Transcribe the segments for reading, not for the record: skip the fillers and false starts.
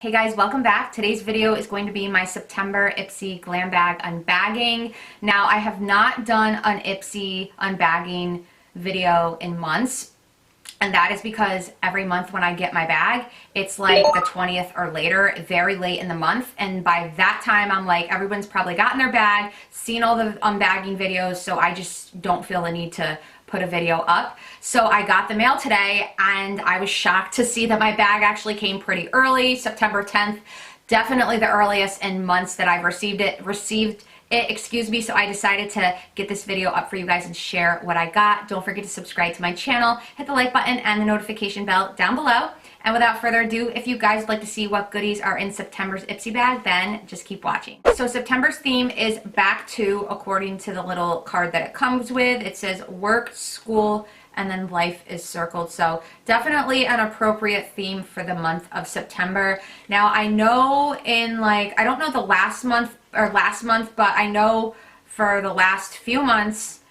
Hey guys, welcome back. Today's video is going to be my September Ipsy Glam Bag unbagging. Now, I have not done an Ipsy unbagging video in months, and that is because every month when I get my bag, it's like the 20th or later, very late in the month, and by that time I'm like, everyone's probably gotten their bag, seen all the unbagging videos, so I just don't feel the need to put a video up. So I got the mail today and I was shocked to see that my bag actually came pretty early, September 10th. Definitely the earliest in months that I've received it, excuse me. So I decided to get this video up for you guys and share what I got. Don't forget to subscribe to my channel, hit the like button and the notification bell down below. And without further ado, if you guys would like to see what goodies are in September's Ipsy bag, then just keep watching. So September's theme is back to, according to the little card that it comes with. It says work, school, and then life is circled. So definitely an appropriate theme for the month of September. Now I know I don't know the last month, but I know for the last few months,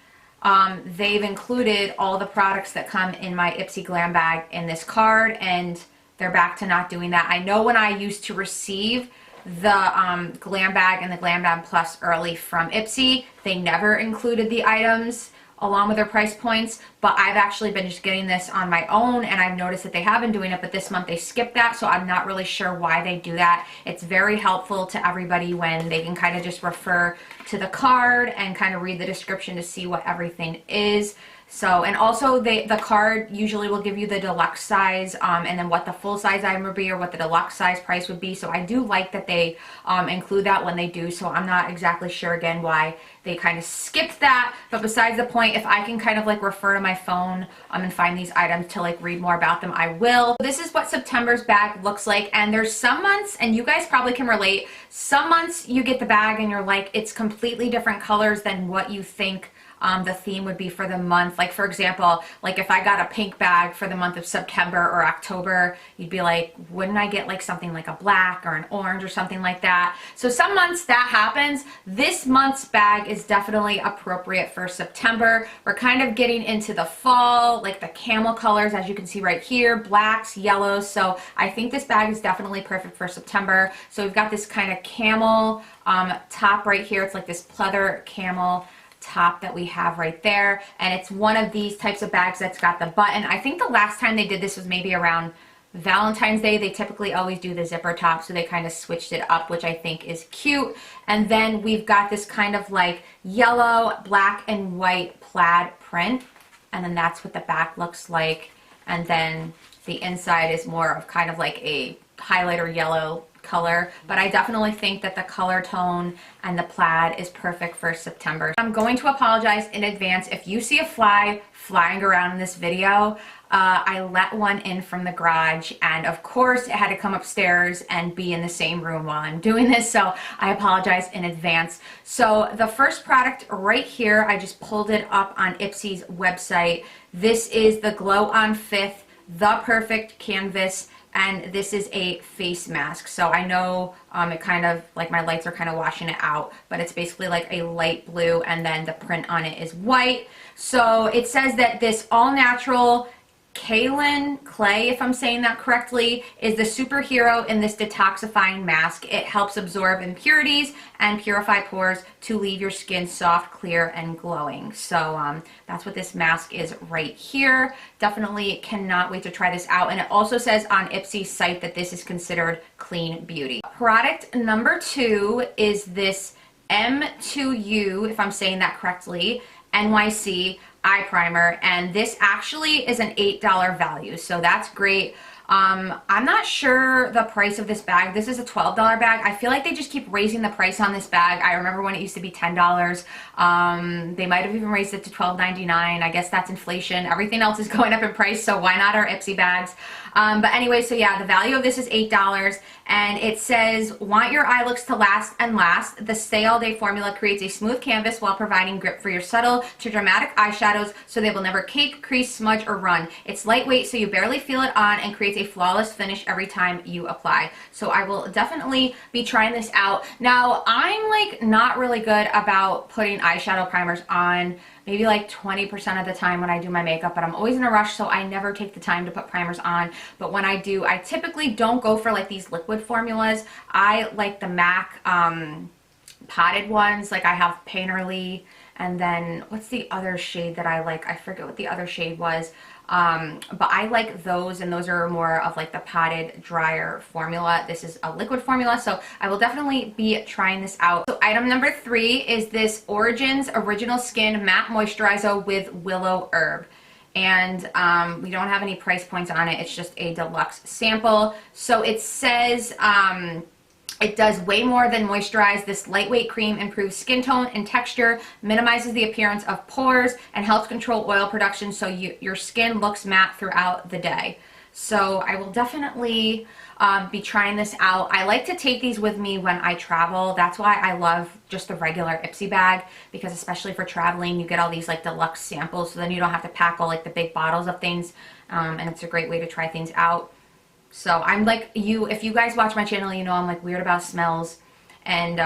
they've included all the products that come in my Ipsy Glam bag in this card, and they're back to not doing that. I know when I used to receive the Glam bag and the Glam bag Plus early from Ipsy, they never included the items along with their price points, but I've actually been just getting this on my own, and I've noticed that they have been doing it, but this month they skipped that, so I'm not really sure why they do that. It's very helpful to everybody when they can kind of just refer to the card and kind of read the description to see what everything is. So, and also the card usually will give you the deluxe size and then what the full size item would be or what the deluxe size price would be. So I do like that they include that when they do. So I'm not exactly sure again why they kind of skipped that. But besides the point, if I can kind of like refer to my phone and find these items to like read more about them, I will. This is what September's bag looks like. And there's some months, and you guys probably can relate, some months you get the bag and you're like, it's completely different colors than what you think the theme would be for the month. Like for example, like if I got a pink bag for the month of September or October, you'd be like, wouldn't I get like something like a black or an orange or something like that? So some months that happens. This month's bag is definitely appropriate for September. We're kind of getting into the fall, like the camel colors, as you can see right here, blacks, yellows. So I think this bag is definitely perfect for September. So we've got this kind of camel top right here. It's like this pleather camel top that we have right there, and it's one of these types of bags that's got the button. I think the last time they did this was maybe around Valentine's Day. They typically always do the zipper top, so they kind of switched it up, which I think is cute. And then we've got this kind of like yellow, black, and white plaid print, and then that's what the back looks like. And then the inside is more of kind of like a highlighter yellow color, but I definitely think that the color tone and the plaid is perfect for September. I'm going to apologize in advance if you see a fly flying around in this video. I let one in from the garage, and of course it had to come upstairs and be in the same room while I'm doing this, so I apologize in advance. So the first product right here, I just pulled it up on Ipsy's website. This is the Glow on Fifth, the Perfect Canvas, and this is a face mask. So I know it kind of, like my lights are kind of washing it out, but it's basically like a light blue, and then the print on it is white. So it says that this all-natural kaolin clay, if I'm saying that correctly, is the superhero in this detoxifying mask. It helps absorb impurities and purify pores to leave your skin soft, clear, and glowing. So that's what this mask is right here. Definitely cannot wait to try this out. And it also says on Ipsy's site that this is considered clean beauty. Product number 2 is this M2U, if I'm saying that correctly, NYC eye primer, and this actually is an $8 value, so that's great. I'm not sure the price of this bag. This is a $12 bag. I feel like they just keep raising the price on this bag. I remember when it used to be $10. They might have even raised it to $12.99. I guess that's inflation. Everything else is going up in price, so why not our Ipsy bags? But anyway, so yeah, the value of this is $8, and it says, want your eye looks to last and last. The Stay All Day formula creates a smooth canvas while providing grip for your subtle to dramatic eyeshadows, so they will never cake, crease, smudge, or run. It's lightweight, so you barely feel it on, and creates a flawless finish every time you apply. So I will definitely be trying this out. Now, I'm like not really good about putting eyeshadow primers on maybe like 20% of the time when I do my makeup, but I'm always in a rush, so I never take the time to put primers on. But when I do, I typically don't go for like these liquid formulas. I like the MAC potted ones. Like I have Painterly, and then what's the other shade that I like? I forget what the other shade was. But I like those, and those are more of like the potted drier formula. This is a liquid formula, so I will definitely be trying this out. So item number 3 is this Origins Original Skin Matte Moisturizer with Willow Herb. And we don't have any price points on it. It's just a deluxe sample. So it says it does way more than moisturize. This lightweight cream improves skin tone and texture, minimizes the appearance of pores, and helps control oil production so your skin looks matte throughout the day. So I will definitely be trying this out. I like to take these with me when I travel. That's why I love just the regular Ipsy bag, because especially for traveling, you get all these like deluxe samples, so then you don't have to pack all like the big bottles of things, and it's a great way to try things out. So I'm like you, if you guys watch my channel, you know I'm like weird about smells, and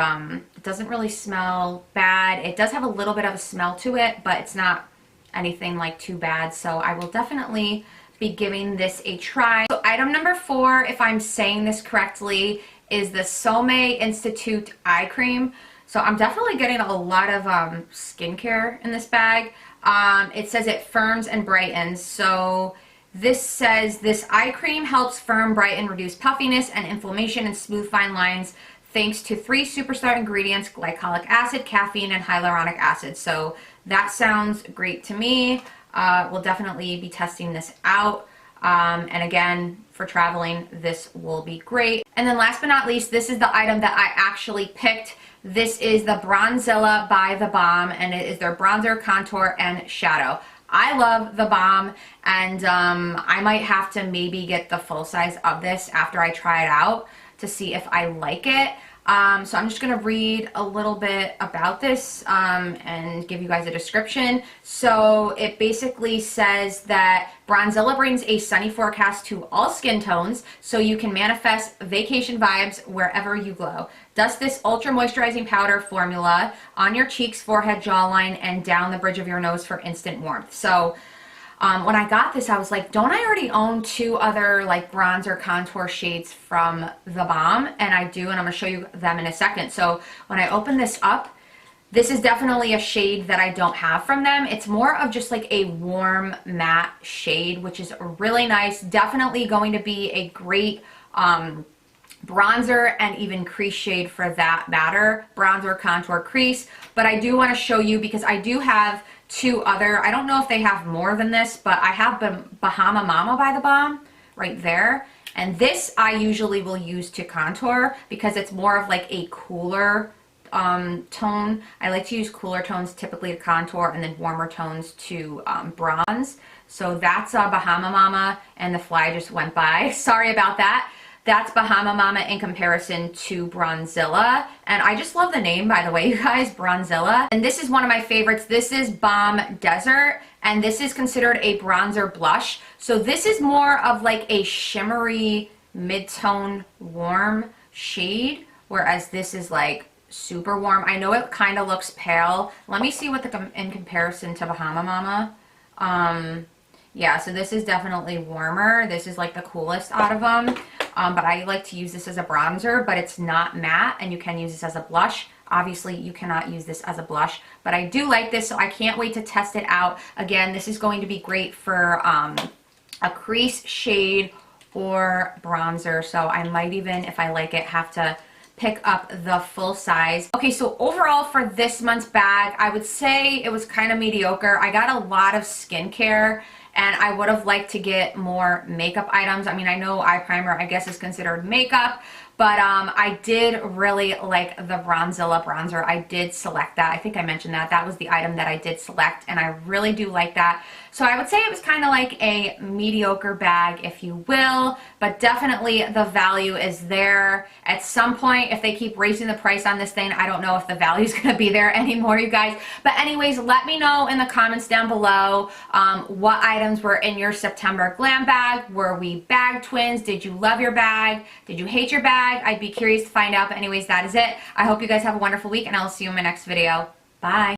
it doesn't really smell bad. It does have a little bit of a smell to it, but it's not anything like too bad. So I will definitely be giving this a try. So item number 4, if I'm saying this correctly, is the Some Institute Eye Cream. So I'm definitely getting a lot of skincare in this bag. It says it firms and brightens. So this says this eye cream helps firm, brighten, reduce puffiness and inflammation and smooth fine lines thanks to 3 superstar ingredients: glycolic acid, caffeine, and hyaluronic acid. So that sounds great to me. We'll definitely be testing this out. And again, for traveling, this will be great. And then last but not least, this is the item that I actually picked. This is the Bronzilla by The Balm, and it is their bronzer, contour, and shadow. I love The Balm, and I might have to maybe get the full size of this after I try it out to see if I like it. So I'm just going to read a little bit about this and give you guys a description. So it basically says that Bronzilla brings a sunny forecast to all skin tones so you can manifest vacation vibes wherever you glow. Dust this ultra moisturizing powder formula on your cheeks, forehead, jawline, and down the bridge of your nose for instant warmth. So when I got this, I was like, don't I already own 2 other like bronzer contour shades from The Balm? And I do, and I'm going to show you them in a second. So when I open this up, this is definitely a shade that I don't have from them. It's more of just like a warm matte shade, which is really nice. Definitely going to be a great bronzer and even crease shade for that matter. Bronzer, contour, crease. But I do want to show you, because I do have 2 other, I don't know if they have more than this, but I have Bahama Mama by The Balm right there. And this I usually will use to contour because it's more of like a cooler tone. I like to use cooler tones typically to contour, and then warmer tones to bronze. So that's Bahama Mama, and the fly just went by. Sorry about that. That's Bahama Mama in comparison to Bronzilla. And I just love the name, by the way, you guys, Bronzilla. And this is one of my favorites. This is Balm Desert, and this is considered a bronzer blush. So this is more of like a shimmery mid-tone warm shade, whereas this is like super warm. I know it kind of looks pale. Let me see what in comparison to Bahama Mama. Yeah, so this is definitely warmer. This is like the coolest out of them. But I like to use this as a bronzer, but it's not matte, and you can use this as a blush. Obviously, you cannot use this as a blush, but I do like this, so I can't wait to test it out. Again, this is going to be great for a crease shade or bronzer, so I might even, if I like it, have to pick up the full size. Okay, so overall for this month's bag, I would say it was kind of mediocre. I got a lot of skincare, and I would have liked to get more makeup items. I mean, I know eye primer, I guess, is considered makeup, but I did really like the Bronzilla bronzer. I did select that. I think I mentioned that. That was the item that I did select, and I really do like that. So I would say it was kind of like a mediocre bag, if you will, but definitely the value is there. At some point, if they keep raising the price on this thing, I don't know if the value is going to be there anymore, you guys. But anyways, let me know in the comments down below what items were in your September glam bag. Were we bag twins? Did you love your bag? Did you hate your bag? I'd be curious to find out. But anyways, that is it. I hope you guys have a wonderful week, and I'll see you in my next video. Bye.